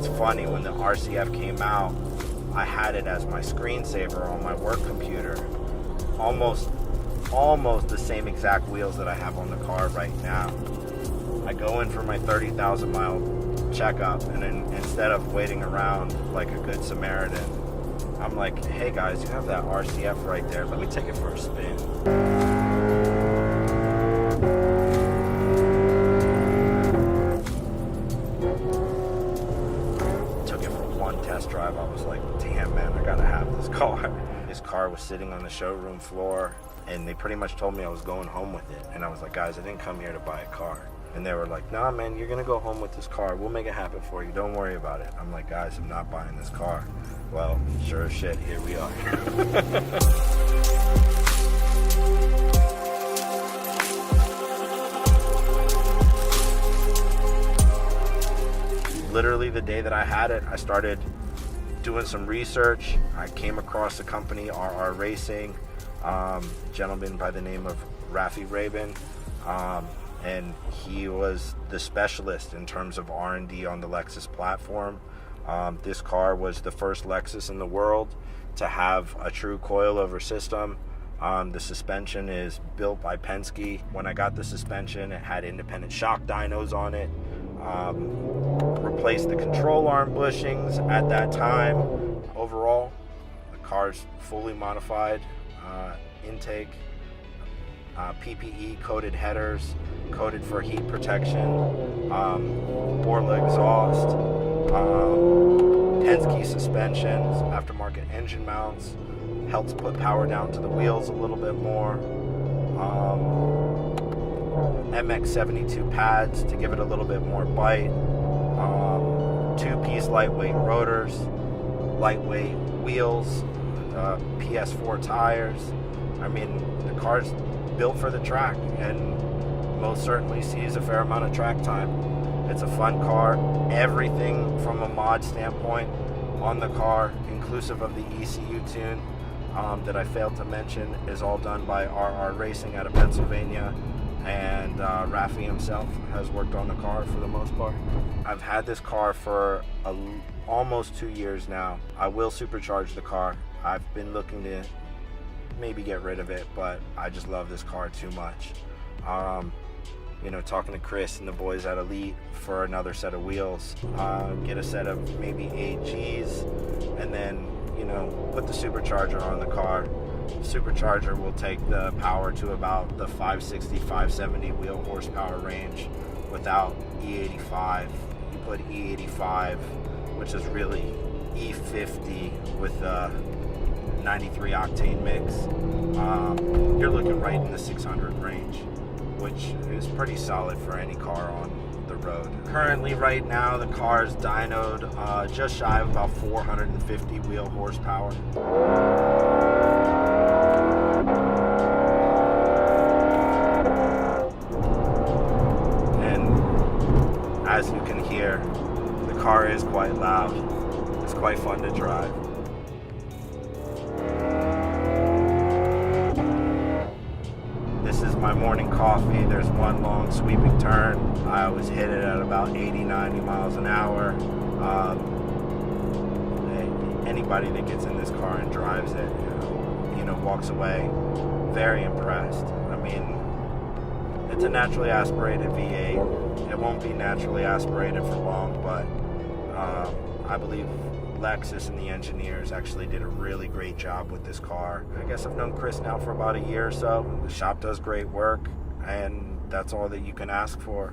it's funny, when the RCF came out, I had it as my screensaver on my work computer. Almost the same exact wheels that I have on the car right now. I go in for my 30,000 mile checkup, and then instead of waiting around like a good Samaritan, I'm like, hey guys, you have that RCF right there. Let me take it for a spin. Took it for one test drive. I was like, damn man, I gotta have this car. This car was sitting on the showroom floor, and they pretty much told me I was going home with it. And I was like, guys, I didn't come here to buy a car. And they were like, nah, man, you're going to go home with this car. We'll make it happen for you. Don't worry about it. I'm like, guys, I'm not buying this car. Well, sure as shit, here we are. Literally the day that I had it, I started doing some research. I came across the company RR Racing, a gentleman by the name of Rafi Rabin. And he was the specialist in terms of R&D on the Lexus platform. This car was the first Lexus in the world to have a true coilover system. The suspension is built by Penske. When I got the suspension, it had independent shock dynos on it. Replaced the control arm bushings at that time. Overall, the car's fully modified. Intake, PPE coated headers, coated for heat protection, Borla exhaust, Penske suspensions, aftermarket engine mounts, helps put power down to the wheels a little bit more, MX72 pads to give it a little bit more bite, two-piece lightweight rotors, lightweight wheels, PS4 tires. I mean, the car's built for the track and most certainly sees a fair amount of track time. It's a fun car. Everything from a mod standpoint on the car, inclusive of the ECU tune that I failed to mention, is all done by RR Racing out of Pennsylvania, and Rafi himself has worked on the car for the most part. I've had this car for almost 2 years now. I will supercharge the car. I've been looking to maybe get rid of it, but I just love this car too much. You know, talking to Chris and the boys at Elite for another set of wheels, get a set of maybe 8Gs, and then, you know, put the supercharger on the car. The supercharger will take the power to about the 560, 570 wheel horsepower range without E85. You put E85, which is really E50 with a 93 octane mix, you're looking right in the 600 range, which is pretty solid for any car on the road. Currently, right now, the car is dynoed just shy of about 450 wheel horsepower. And as you can hear, the car is quite loud. It's quite fun to drive. This is my morning coffee. There's one long sweeping turn. I always hit it at about 80, 90 miles an hour. Anybody that gets in this car and drives it, you know, walks away very impressed. I mean, it's a naturally aspirated V8. It won't be naturally aspirated for long, but I believe Lexus and the engineers actually did a really great job with this car. I guess I've known Chris now for about a year or so. The shop does great work, and that's all that you can ask for.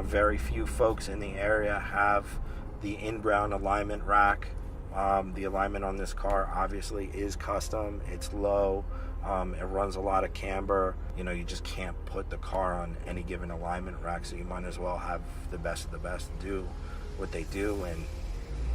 Very few folks in the area have the in-ground alignment rack. The alignment on this car obviously is custom. It's low. It runs a lot of camber. You know, you just can't put the car on any given alignment rack, so you might as well have the best of the best do what they do, and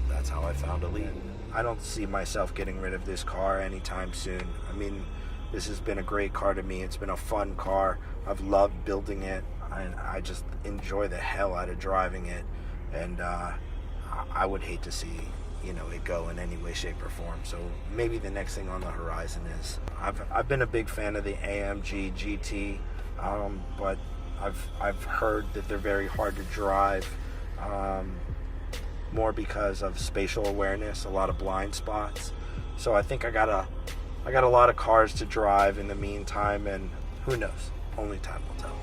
that's how I found Elite. I don't see myself getting rid of this car anytime soon. I mean, this has been a great car to me. It's been a fun car. I've loved building it, and I just enjoy the hell out of driving it. And I would hate to see, you know, it go in any way, shape, or form. So maybe the next thing on the horizon is, I've been a big fan of the AMG GT, but I've heard that they're very hard to drive. more because of spatial awareness, a lot of blind spots. So I think I got a lot of cars to drive in the meantime, and who knows? Only time will tell.